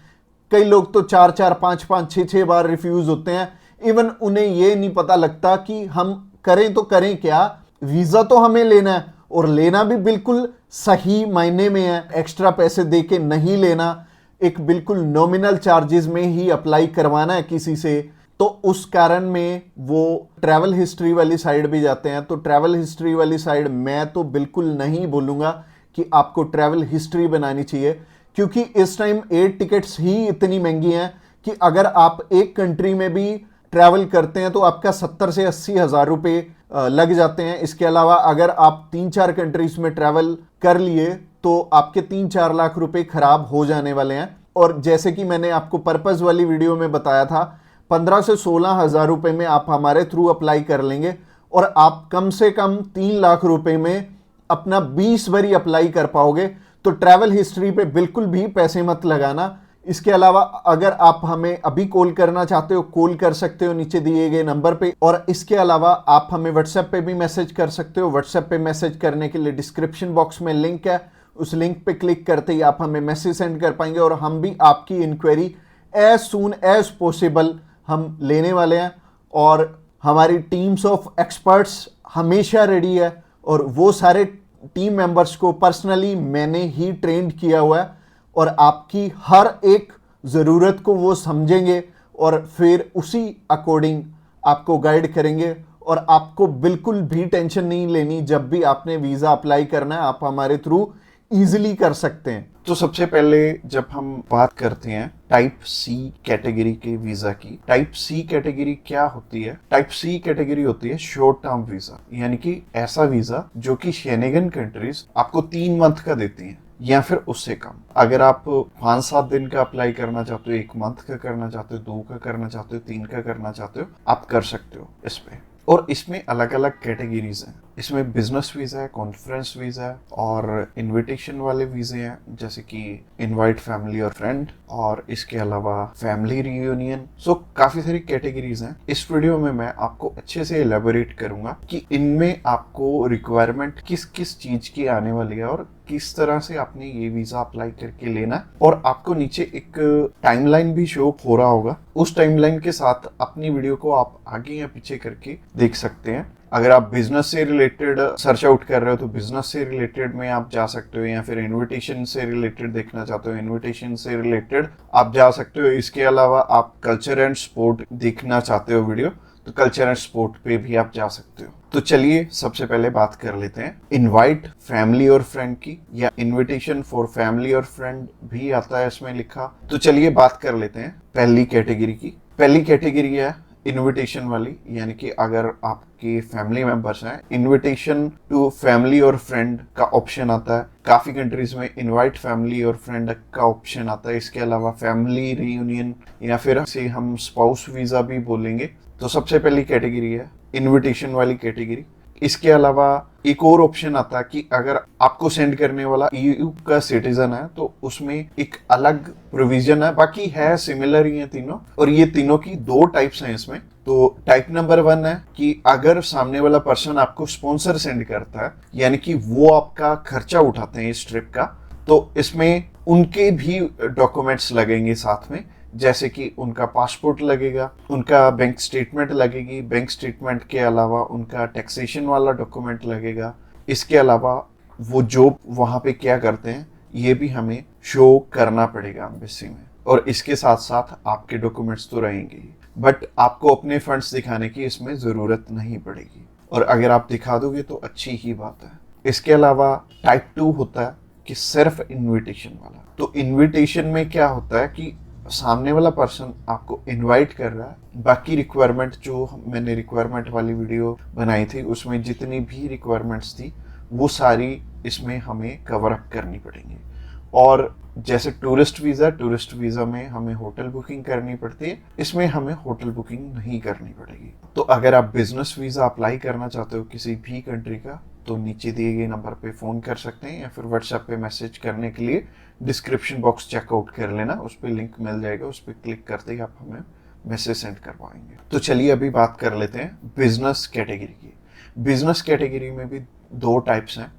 कई लोग तो 4-4, 5-5, 6-6 बार रिफ्यूज होते हैं। इवन उन्हें ये नहीं पता लगता कि हम करें तो करें क्या। वीजा तो हमें लेना है और लेना भी बिल्कुल सही मायने में है, एक्स्ट्रा पैसे दे के नहीं लेना, एक बिल्कुल नॉमिनल चार्जेस में ही अप्लाई करवाना है किसी से। तो उस कारण में वो ट्रैवल हिस्ट्री वाली साइड भी जाते हैं। तो ट्रैवल हिस्ट्री वाली साइड मैं तो बिल्कुल नहीं बोलूँगा कि आपको ट्रैवल हिस्ट्री बनानी चाहिए, क्योंकि इस टाइम एयर टिकट्स ही इतनी महंगी हैं कि अगर आप एक कंट्री में भी ट्रैवल करते हैं तो आपका 70 से 80 हज़ार रुपये लग जाते हैं। इसके अलावा अगर आप 3-4 कंट्रीज में ट्रैवल कर लिए तो आपके 3-4 लाख रुपए खराब हो जाने वाले हैं। और जैसे कि मैंने आपको पर्पस वाली वीडियो में बताया था, 15 से 16 हज़ार रुपये में आप हमारे थ्रू अप्लाई कर लेंगे और आप कम से कम 3 लाख रुपए में अपना 20 बारी अप्लाई कर पाओगे। तो ट्रैवल हिस्ट्री पे बिल्कुल भी पैसे मत लगाना। इसके अलावा अगर आप हमें अभी कॉल करना चाहते हो, कॉल कर सकते हो नीचे दिए गए नंबर पे। और इसके अलावा आप हमें व्हाट्सएप पे भी मैसेज कर सकते हो। व्हाट्सएप पे मैसेज करने के लिए डिस्क्रिप्शन बॉक्स में लिंक है, उस लिंक पे क्लिक करते ही आप हमें मैसेज सेंड कर पाएंगे और हम भी आपकी inquiry as soon as possible हम लेने वाले हैं। और हमारी टीम्स ऑफ एक्सपर्ट्स हमेशा रेडी है और वो सारे टीम मेंबर्स को पर्सनली मैंने ही ट्रेंड किया हुआ है और आपकी हर एक ज़रूरत को वो समझेंगे और फिर उसी अकॉर्डिंग आपको गाइड करेंगे। और आपको बिल्कुल भी टेंशन नहीं लेनी, जब भी आपने वीज़ा अप्लाई करना है आप हमारे थ्रू इजीली कर सकते हैं। तो सबसे पहले जब हम बात करते हैं टाइप सी कैटेगरी के वीजा की, टाइप सी कैटेगरी क्या होती है? टाइप सी कैटेगरी होती है शॉर्ट टर्म वीजा, यानी कि ऐसा वीजा जो कि शेंगेन कंट्रीज आपको 3 मंथ का देती हैं या फिर उससे कम। अगर आप 5-7 दिन का अप्लाई करना चाहते हो, 1 मंथ का करना चाहते हो, 2 का करना चाहते हो, 3 का करना चाहते हो, आप कर सकते हो इस पे। और इसमें अलग अलग कैटेगरीज हैं। इसमें बिजनेस वीजा है, कॉन्फ्रेंस वीजा है और इनविटेशन वाले वीजे हैं, जैसे कि इनवाइट फैमिली और फ्रेंड, और इसके अलावा फैमिली रियूनियन। सो काफी सारी कैटेगरीज हैं। इस वीडियो में मैं आपको अच्छे से एलेबोरेट करूंगा कि इनमें आपको रिक्वायरमेंट किस किस चीज की आने वाली है और किस तरह से आपने ये वीजा अप्लाई करके लेना है। और आपको नीचे एक टाइमलाइन भी शो हो रहा होगा, उस टाइमलाइन के साथ अपनी वीडियो को आप आगे या पीछे करके देख सकते हैं। अगर आप बिजनेस से रिलेटेड सर्च आउट कर रहे हो तो बिजनेस से रिलेटेड में आप जा सकते हो, या फिर इनविटेशन से रिलेटेड देखना चाहते हो, इनविटेशन से रिलेटेड आप जा सकते हो। इसके अलावा आप कल्चर एंड स्पोर्ट देखना चाहते हो वीडियो, तो कल्चर एंड स्पोर्ट पे भी आप जा सकते हो। तो चलिए सबसे पहले बात कर लेते हैं इनवाइट फैमिली और फ्रेंड की, या इनविटेशन फॉर फैमिली और फ्रेंड भी आता है इसमें लिखा। तो चलिए बात कर लेते हैं पहली कैटेगरी की। पहली कैटेगरी है इनविटेशन वाली, यानी कि अगर आपके फैमिली मेंबर्स हैं, इनविटेशन टू फैमिली और फ्रेंड का ऑप्शन आता है। काफी कंट्रीज में इनवाइट फैमिली और फ्रेंड का ऑप्शन आता है। इसके अलावा फैमिली रियूनियन, या फिर इसे हम स्पाउस वीजा भी बोलेंगे। तो सबसे पहली कैटेगरी है इनविटेशन वाली कैटेगरी। इसके अलावा एक और ऑप्शन आता है कि अगर आपको सेंड करने वाला ईयू का सिटीजन है तो उसमें एक अलग प्रोविजन है, बाकी है सिमिलर ही है तीनों। और ये तीनों की 2 टाइप्स हैं इसमें। तो टाइप नंबर 1 है कि अगर सामने वाला पर्सन आपको स्पॉन्सर सेंड करता है, यानी कि वो आपका खर्चा उठाते हैं इस ट्रिप का, तो इसमें उनके भी डॉक्यूमेंट्स लगेंगे साथ में, जैसे कि उनका पासपोर्ट लगेगा, उनका बैंक स्टेटमेंट लगेगी, बैंक स्टेटमेंट के अलावा उनका टैक्सेशन वाला डॉक्यूमेंट लगेगा। इसके अलावा वो जॉब वहाँ पे क्या करते हैं ये भी हमें शो करना पड़ेगा एम्बेसी में। और इसके साथ साथ आपके डॉक्यूमेंट्स तो रहेंगे ही, बट आपको अपने फंड्स दिखाने की इसमें ज़रूरत नहीं पड़ेगी, और अगर आप दिखा दोगे तो अच्छी ही बात है। इसके अलावा टाइप 2 होता है कि सिर्फ इन्विटेशन वाला। तो इन्विटेशन में क्या होता है कि सामने वाला पर्सन आपको इनवाइट कर रहा है, बाकी रिक्वायरमेंट जो मैंने रिक्वायरमेंट वाली वीडियो बनाई थी उसमें जितनी भी रिक्वायरमेंट्स थी वो सारी इसमें हमें कवर अप करनी पड़ेंगी। और जैसे टूरिस्ट वीज़ा में हमें होटल बुकिंग करनी पड़ती है, इसमें हमें होटल बुकिंग नहीं करनी पड़ेगी। तो अगर आप बिजनेस वीज़ा अप्लाई करना चाहते हो किसी भी कंट्री का, तो नीचे दिए गए नंबर पे फ़ोन कर सकते हैं या फिर व्हाट्सएप पे मैसेज करने के लिए डिस्क्रिप्शन बॉक्स चेकआउट कर लेना, उस पर लिंक मिल जाएगा, उस पर क्लिक करते ही आप हमें मैसेज सेंड कर पाएंगे। तो चलिए अभी बात कर लेते हैं बिजनेस कैटेगरी की। बिजनेस कैटेगरी में भी दो टाइप्स हैं,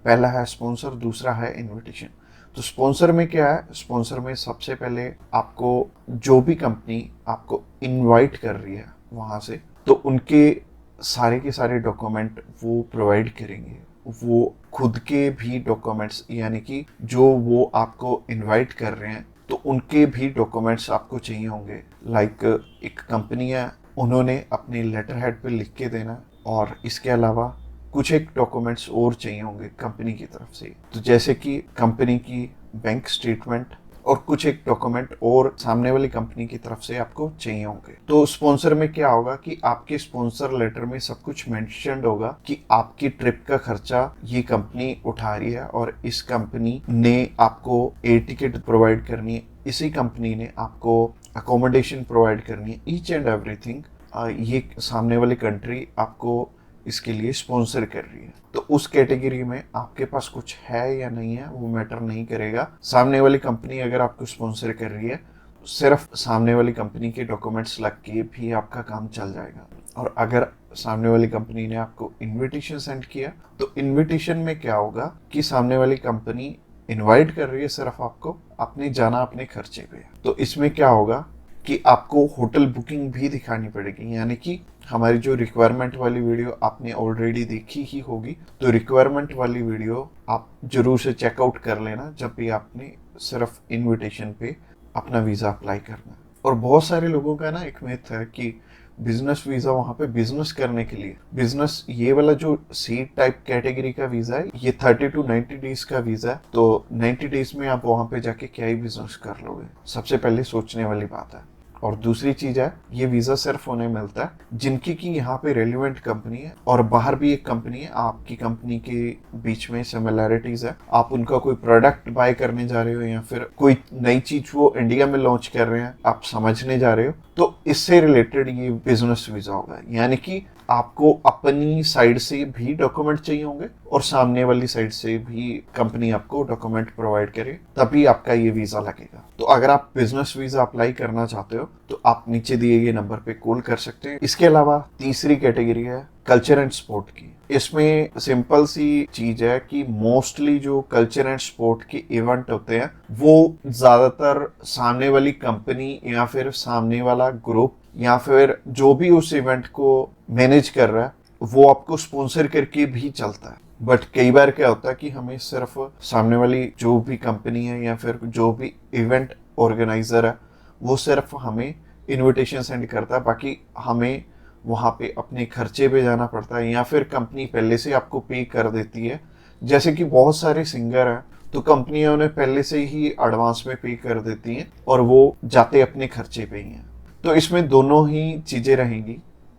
पहला है स्पॉन्सर, दूसरा है इनविटेशन। तो स्पॉन्सर में क्या है, स्पॉन्सर में सबसे पहले आपको जो भी कंपनी आपको इनवाइट कर रही है वहाँ से, तो उनके सारे के सारे डॉक्यूमेंट वो प्रोवाइड करेंगे। वो खुद के भी डॉक्यूमेंट्स, यानी कि जो वो आपको इनवाइट कर रहे हैं तो उनके भी डॉक्यूमेंट्स आपको चाहिए होंगे। लाइक एक कंपनी है, उन्होंने अपने लेटर हेड पे लिख के देना, और इसके अलावा कुछ एक डॉक्यूमेंट्स और चाहिए होंगे कंपनी की तरफ से। तो जैसे कि कंपनी की बैंक स्टेटमेंट और कुछ एक डॉक्यूमेंट और सामने वाली कंपनी की तरफ से आपको चाहिए होंगे। तो स्पॉन्सर में क्या होगा कि आपके स्पॉन्सर लेटर में सब कुछ मेंशन्ड होगा कि आपकी ट्रिप का खर्चा ये कंपनी उठा रही है, और इस कंपनी ने आपको एयर टिकट प्रोवाइड करनी है, इसी कंपनी ने आपको अकोमोडेशन प्रोवाइड करनी है, ईच एंड एवरीथिंग ये सामने वाली कंट्री आपको इसके लिए स्पॉन्सर कर रही है। तो उस कैटेगरी में आपके पास कुछ है या नहीं है वो मैटर नहीं करेगा। सामने वाली कंपनी अगर आपको स्पॉन्सर कर रही है, सिर्फ सामने वाली कंपनी के डॉक्यूमेंट्स लग के भी आपका काम चल जाएगा। और अगर सामने वाली कंपनी ने आपको इनविटेशन सेंड किया, तो इनविटेशन में क्या होगा कि सामने वाली कंपनी इनवाइट कर रही है सिर्फ आपको, आपने जाना अपने खर्चे पे। तो इसमें क्या होगा कि आपको होटल बुकिंग भी दिखानी पड़ेगी, यानी कि हमारी जो रिक्वायरमेंट वाली वीडियो आपने ऑलरेडी देखी ही होगी, तो रिक्वायरमेंट वाली वीडियो आप जरूर से चेकआउट कर लेना जब भी आपने सिर्फ इनविटेशन पे अपना वीज़ा अप्लाई करना है। और बहुत सारे लोगों का ना एक मिथ है कि बिजनेस वीज़ा वहाँ पे बिजनेस करने के लिए, बिजनेस ये वाला जो सी टाइप कैटेगरी का वीज़ा है ये 30 to 90 डेज का वीज़ा है, तो 90 डेज में आप वहाँ पे जाके क्या ही बिजनेस कर लोगे, सबसे पहले सोचने वाली बात है। और दूसरी चीज है, ये वीजा सिर्फ उन्हें मिलता है जिनकी की यहाँ पे रेलिवेंट कंपनी है, और बाहर भी एक कंपनी है, आपकी कंपनी के बीच में सिमिलैरिटीज है, आप उनका कोई प्रोडक्ट बाय करने जा रहे हो या फिर कोई नई चीज वो इंडिया में लॉन्च कर रहे हैं आप समझने जा रहे हो, तो इससे रिलेटेड ये बिजनेस वीजा होगा। यानी कि आपको अपनी साइड से भी डॉक्यूमेंट चाहिए होंगे और सामने वाली साइड से भी कंपनी आपको डॉक्यूमेंट प्रोवाइड करे, तभी आपका ये वीजा लगेगा। तो अगर आप बिजनेस वीजा अप्लाई करना चाहते हो तो आप नीचे दिए गए नंबर पे कॉल कर सकते हैं। इसके अलावा तीसरी कैटेगरी है कल्चर एंड स्पोर्ट की। इसमें सिंपल सी चीज है कि मोस्टली जो कल्चर एंड स्पोर्ट के इवेंट होते हैं वो ज्यादातर सामने वाली कंपनी या फिर सामने वाला ग्रुप या फिर जो भी उस इवेंट को मैनेज कर रहा है वो आपको स्पॉन्सर करके भी चलता है। बट कई बार क्या होता है कि हमें सिर्फ सामने वाली जो भी कंपनी है या फिर जो भी इवेंट ऑर्गेनाइजर है वो सिर्फ हमें इनविटेशन सेंड करता है, बाकी हमें वहाँ पे अपने खर्चे पे जाना पड़ता है, या फिर कंपनी पहले से आपको पे कर देती है। जैसे कि बहुत सारे सिंगर हैं तो कंपनियां उन्हें पहले से ही एडवांस में पे कर देती हैं और वो जाते अपने खर्चे पे ही हैं। तो इसमें दोनों ही चीज़ें रहेंगी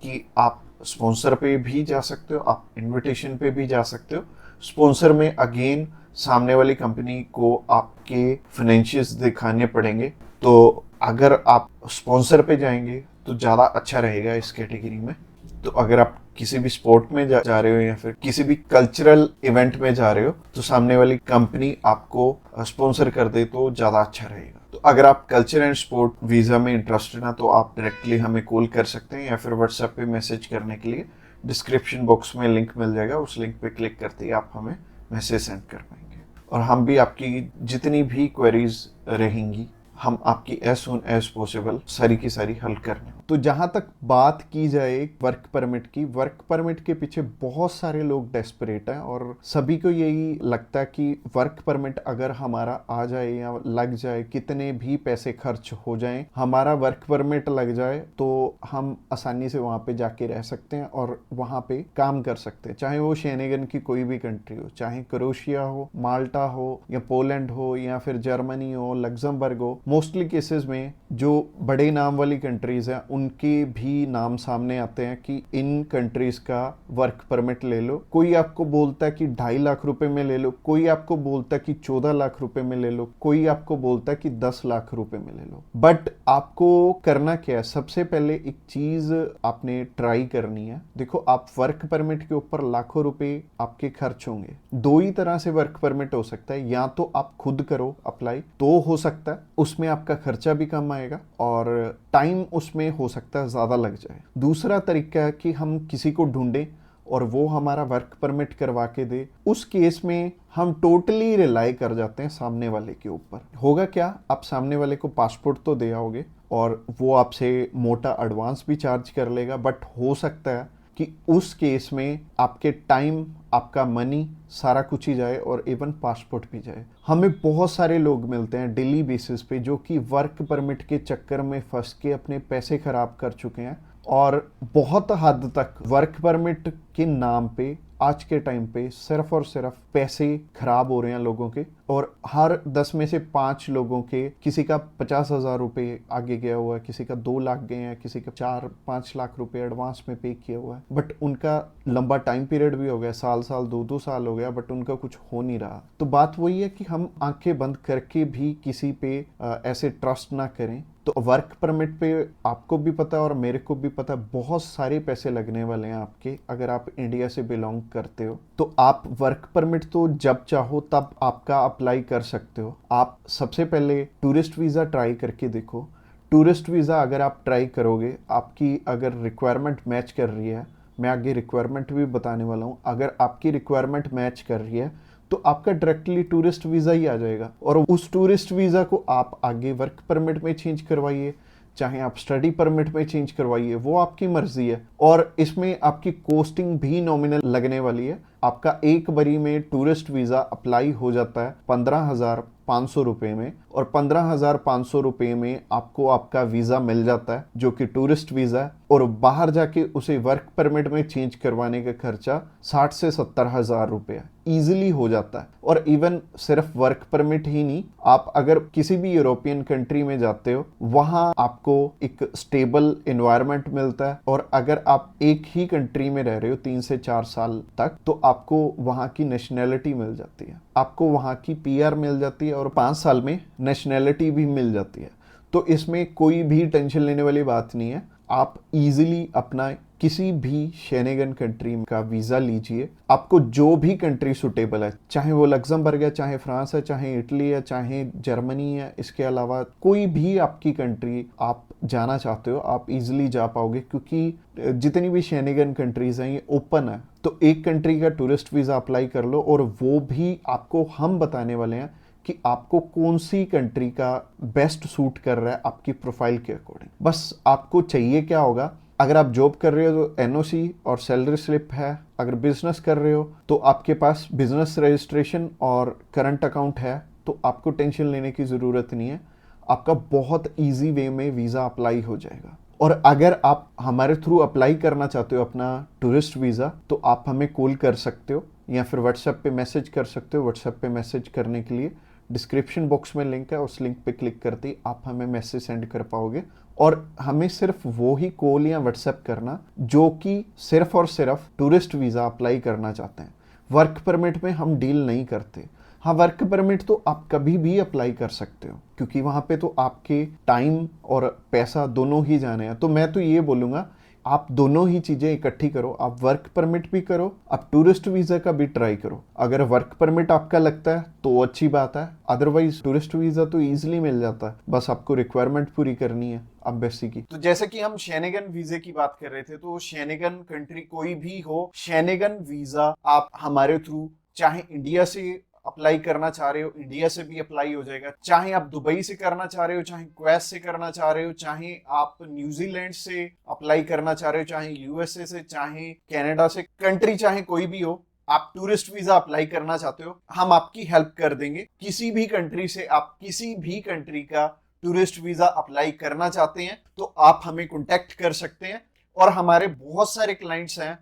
कि आप स्पॉन्सर पे भी जा सकते हो, आप इनविटेशन पे भी जा सकते हो। स्पॉन्सर में अगेन सामने वाली कंपनी को आपके फाइनेंशियल्स दिखाने पड़ेंगे, तो अगर आप स्पॉन्सर पे जाएंगे तो ज़्यादा अच्छा रहेगा इस कैटेगरी में। तो अगर आप किसी भी स्पोर्ट में जा रहे हो या फिर किसी भी कल्चरल इवेंट में जा रहे हो तो सामने वाली कंपनी आपको स्पॉन्सर कर दे तो ज़्यादा अच्छा रहेगा। तो अगर आप कल्चर एंड स्पोर्ट वीज़ा में इंटरेस्टेड हैं तो आप डायरेक्टली हमें कॉल कर सकते हैं या फिर व्हाट्सएप पे मैसेज करने के लिए डिस्क्रिप्शन बॉक्स में लिंक मिल जाएगा, उस लिंक पे क्लिक करते ही आप हमें मैसेज सेंड कर पाएंगे और हम भी आपकी जितनी भी क्वेरीज रहेंगी हम आपकी एज सुन एज पॉसिबल सारी की सारी हल करने। तो जहां तक बात की जाए वर्क परमिट की, वर्क परमिट के पीछे बहुत सारे लोग डेस्परेट हैं और सभी को यही लगता है कि वर्क परमिट अगर हमारा आ जाए या लग जाए, कितने भी पैसे खर्च हो जाएं, हमारा वर्क परमिट लग जाए तो हम आसानी से वहां पे जाके रह सकते हैं और वहां पे काम कर सकते हैं, चाहे वो शेनेगन की कोई भी कंट्री हो, चाहे क्रोएशिया हो, माल्टा हो या पोलैंड हो या फिर जर्मनी हो, लग्जमबर्ग हो। मोस्टली केसेस में जो बड़े नाम वाली कंट्रीज हैं उनके भी नाम सामने आते हैं कि इन कंट्रीज का वर्क परमिट ले लो। कोई आपको बोलता है कि 2.5 लाख रुपए में ले लो, कोई आपको बोलता है कि 14 लाख रुपए में ले लो, कोई आपको बोलता है कि 10 लाख रुपए में ले लो। बट आपको करना क्या है, सबसे पहले एक चीज आपने ट्राई करनी है। देखो, आप वर्क परमिट के ऊपर लाखों रुपए आपके खर्च होंगे। दो ही तरह से वर्क परमिट हो सकता है, या तो आप खुद करो अप्लाई, तो हो सकता है उसमें आपका खर्चा भी कम आएगा और टाइम उसमें हो सकता है ज्यादा लग जाए। दूसरा तरीका है कि हम किसी को ढूंढें और वो हमारा वर्क परमिट करवा के दे। उस केस में हम टोटली रिलाई कर जाते हैं सामने वाले के ऊपर। होगा क्या, आप सामने वाले को पासपोर्ट तो दे आओगे और वो आपसे मोटा एडवांस भी चार्ज कर लेगा, बट हो सकता है कि उस केस में आपके टाइम, आपका मनी, सारा कुछ ही जाए और इवन पासपोर्ट भी जाए। हमें बहुत सारे लोग मिलते हैं डेली बेसिस पे जो कि वर्क परमिट के चक्कर में फंस के अपने पैसे खराब कर चुके हैं और बहुत हद तक वर्क परमिट के नाम पे आज के टाइम पे सिर्फ और सिर्फ पैसे खराब हो रहे हैं लोगों के। और हर 10 में से 5 लोगों के किसी का 50,000 रुपए आगे गया हुआ है, किसी का 2 लाख गए हैं, किसी का 4-5 लाख रुपए एडवांस में पे किया हुआ है। बट उनका लंबा टाइम पीरियड भी हो गया, साल 2-2 साल हो गया, बट उनका कुछ हो नहीं रहा। तो बात वही है कि हम आंखें बंद करके भी किसी पे ऐसे ट्रस्ट ना करें। तो वर्क परमिट पे आपको भी पता है और मेरे को भी पता है बहुत सारे पैसे लगने वाले हैं आपके, अगर आप इंडिया से बिलोंग करते हो। तो आप वर्क परमिट तो जब चाहो तब आपका अप्लाई कर सकते हो। आप सबसे पहले टूरिस्ट वीज़ा ट्राई करके देखो। टूरिस्ट वीज़ा अगर आप ट्राई करोगे, आपकी अगर रिक्वायरमेंट मैच कर रही है, मैं आगे रिक्वायरमेंट भी बताने वाला हूँ, अगर आपकी रिक्वायरमेंट मैच कर रही है तो आपका डायरेक्टली टूरिस्ट वीज़ा ही आ जाएगा और उस टूरिस्ट वीज़ा को आप आगे वर्क परमिट में चेंज करवाइए, चाहे आप स्टडी परमिट में चेंज करवाइए, वो आपकी मर्जी है। और इसमें आपकी कॉस्टिंग भी नॉमिनल लगने वाली है। आपका एक बारी में टूरिस्ट वीज़ा अप्लाई हो जाता है 15,500 रुपये में, और 15,500 रुपये में आपको आपका वीज़ा मिल जाता है जो कि टूरिस्ट वीज़ा है। और बाहर जाके उसे वर्क परमिट में चेंज करवाने का खर्चा 60 से 70 हज़ार रुपये ईजिली हो जाता है। और इवन सिर्फ वर्क परमिट ही नहीं, आप अगर किसी भी यूरोपियन कंट्री में जाते हो वहाँ आपको एक स्टेबल एनवायरनमेंट मिलता है। और अगर आप एक ही कंट्री में रह रहे हो 3 से 4 साल तक, तो आपको वहाँ की नेशनैलिटी मिल जाती है, आपको वहाँ की पीआर मिल जाती है और 5 साल में नेशनैलिटी भी मिल जाती है। तो इसमें कोई भी टेंशन लेने वाली बात नहीं है। आप इजीली अपना किसी भी शेनेगन कंट्री का वीज़ा लीजिए। आपको जो भी कंट्री सुटेबल है, चाहे वो लग्जमबर्ग है, चाहे फ्रांस है, चाहे इटली है, चाहे जर्मनी है, इसके अलावा कोई भी आपकी कंट्री आप जाना चाहते हो, आप इजीली जा पाओगे, क्योंकि जितनी भी शेनेगन कंट्रीज हैं ये ओपन है। तो एक कंट्री का टूरिस्ट वीज़ा अप्लाई कर लो और वो भी आपको हम बताने वाले हैं कि आपको कौन सी कंट्री का बेस्ट सूट कर रहा है आपकी प्रोफाइल के अकॉर्डिंग। बस आपको चाहिए क्या होगा, अगर आप जॉब कर रहे हो तो एनओसी और सैलरी स्लिप है, अगर बिजनेस कर रहे हो तो आपके पास बिजनेस रजिस्ट्रेशन और करंट अकाउंट है, तो आपको टेंशन लेने की ज़रूरत नहीं है, आपका बहुत ईजी वे में वीज़ा अप्लाई हो जाएगा। और अगर आप हमारे थ्रू अप्लाई करना चाहते हो अपना टूरिस्ट वीज़ा, तो आप हमें कॉल कर सकते हो या फिर व्हाट्सएप पे मैसेज कर सकते हो। व्हाट्सएप पे मैसेज करने के लिए डिस्क्रिप्शन बॉक्स में लिंक है, उस लिंक पे क्लिक करते ही आप हमें मैसेज सेंड कर पाओगे। और हमें सिर्फ वो ही कॉल या व्हाट्सएप करना जो कि सिर्फ और सिर्फ टूरिस्ट वीज़ा अप्लाई करना चाहते हैं। वर्क परमिट में हम डील नहीं करते। हाँ, वर्क परमिट तो आप कभी भी अप्लाई कर सकते हो, क्योंकि वहाँ पे तो आपके टाइम और पैसा दोनों ही जाने हैं। तो मैं तो ये बोलूँगा, आप दोनों ही चीज़ें इकट्ठी करो, आप वर्क परमिट भी करो, आप टूरिस्ट वीज़ा का भी ट्राई करो। अगर वर्क परमिट आपका लगता है तो अच्छी बात है, अदरवाइज टूरिस्ट वीज़ा तो ईजिली मिल जाता है, बस आपको रिक्वायरमेंट पूरी करनी है एम्बेसी की। तो जैसे कि हम शेनेगन वीज़े की बात कर रहे थे, तो शेनेगन कंट्री कोई भी हो, शेनेगन वीज़ा आप हमारे थ्रू, चाहे इंडिया से अप्लाई करना चाह रहे हो, इंडिया से भी अप्लाई हो जाएगा। चाहे आप दुबई से करना चाह रहे हो, चाहे कुवैत से करना चाह रहे हो, चाहे आप न्यूजीलैंड से अप्लाई करना चाह रहे हो, चाहे यूएसए से, चाहे कनाडा से, कंट्री चाहे कोई भी हो, आप टूरिस्ट वीजा अप्लाई करना चाहते हो, हम आपकी हेल्प कर देंगे। किसी भी कंट्री से आप किसी भी कंट्री का टूरिस्ट वीजा अप्लाई करना चाहते हैं तो आप हमें कॉन्टेक्ट कर सकते हैं। और हमारे बहुत सारे क्लाइंट्स हैं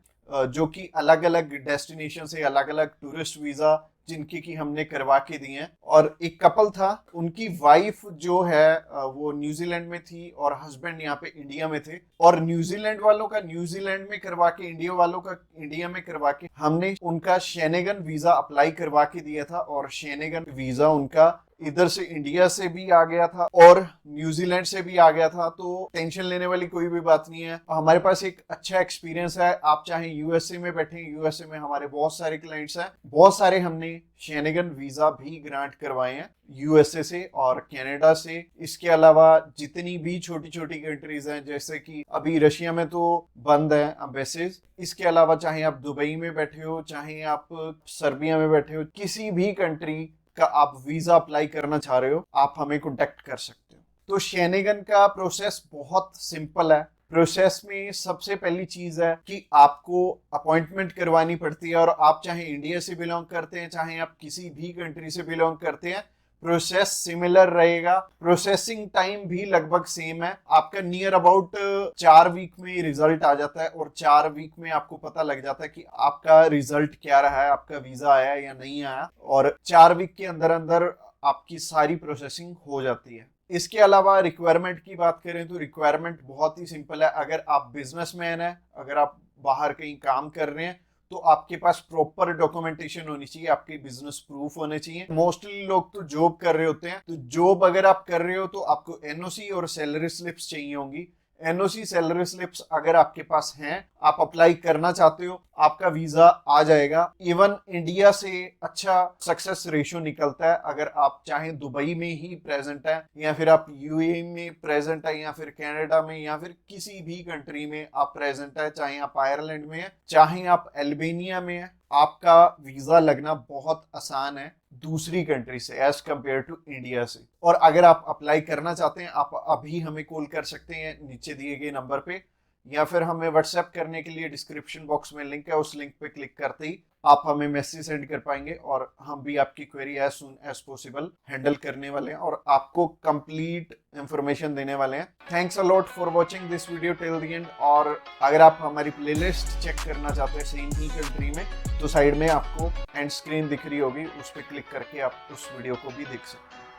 जो कि अलग अलग डेस्टिनेशन से अलग अलग टूरिस्ट वीजा जिनकी की हमने करवा के दी हैं। और एक कपल था, उनकी वाइफ जो है वो न्यूजीलैंड में थी और हस्बैंड यहाँ पे इंडिया में थे। और न्यूजीलैंड वालों का न्यूजीलैंड में करवा के, इंडिया वालों का इंडिया में करवा के हमने उनका शेनेगन वीजा अप्लाई करवा के दिया था। और शेनेगन वीजा उनका इधर से इंडिया से भी आ गया था और न्यूजीलैंड से भी आ गया था। तो टेंशन लेने वाली कोई भी बात नहीं है। हमारे पास एक अच्छा एक्सपीरियंस है। आप चाहे यूएसए में बैठे, यूएसए में हमारे बहुत सारे क्लाइंट्स हैं, बहुत सारे हमने शेनेगन वीजा भी ग्रांट करवाए हैं यूएसए से और कनाडा से। इसके अलावा जितनी भी छोटी छोटी कंट्रीज हैं, जैसे कि अभी रशिया में तो बंद है एम्बेसीज, इसके अलावा चाहे आप दुबई में बैठे हो, चाहे आप सर्बिया में बैठे हो, किसी भी कंट्री का आप वीजा अप्लाई करना चाह रहे हो, आप हमें कांटेक्ट कर सकते हो। तो शेनेगन का प्रोसेस बहुत सिंपल है। प्रोसेस में सबसे पहली चीज है कि आपको अपॉइंटमेंट करवानी पड़ती है। और आप चाहे इंडिया से बिलोंग करते हैं, चाहे आप किसी भी कंट्री से बिलोंग करते हैं, प्रोसेस सिमिलर रहेगा। प्रोसेसिंग टाइम भी लगभग सेम है। आपका नियर अबाउट 4 वीक में रिजल्ट आ जाता है और 4 वीक में आपको पता लग जाता है कि आपका रिजल्ट क्या रहा है, आपका वीजा आया या नहीं आया। और 4 वीक के अंदर अंदर आपकी सारी प्रोसेसिंग हो जाती है। इसके अलावा रिक्वायरमेंट की बात करें तो रिक्वायरमेंट बहुत ही सिंपल है। अगर आप बिजनेसमैन हैं, अगर आप बाहर कहीं काम कर रहे हैं, तो आपके पास प्रॉपर डॉक्यूमेंटेशन होनी चाहिए, आपके बिजनेस प्रूफ होने चाहिए। मोस्टली लोग तो जॉब कर रहे होते हैं, तो जॉब अगर आप कर रहे हो तो आपको एनओसी और सैलरी स्लिप्स चाहिए होंगी। एनओसी सैलरी स्लिप्स अगर आपके पास हैं, आप अप्लाई करना चाहते हो, आपका वीजा आ जाएगा। इवन इंडिया से अच्छा सक्सेस रेशियो निकलता है। अगर आप चाहे दुबई में ही प्रेजेंट है, या फिर आप यूएई में प्रेजेंट है, या फिर कनाडा में, या फिर किसी भी कंट्री में आप प्रेजेंट है, चाहे आप आयरलैंड में है, चाहे आप अल्बानिया में है, आपका वीजा लगना बहुत आसान है दूसरी कंट्री से एज कंपेयर टू इंडिया से। और अगर आप अप्लाई करना चाहते हैं, आप अभी हमें कॉल कर सकते हैं नीचे दिए गए नंबर पे, या फिर हमें व्हाट्सएप करने के लिए डिस्क्रिप्शन बॉक्स में लिंक है, उस लिंक पे क्लिक करते ही आप हमें मैसेज सेंड कर पाएंगे और हम भी आपकी query as soon as possible handle करने वाले हैं और आपको कंप्लीट इंफॉर्मेशन देने वाले हैं। Thanks a lot for watching this video till the end. और अगर आप हमारी प्लेलिस्ट चेक करना चाहते हैं सेम ही कंट्री में, तो साइड में आपको एंड स्क्रीन दिख रही होगी, उस पर क्लिक करके आप उस वीडियो को भी देख सकते हैं।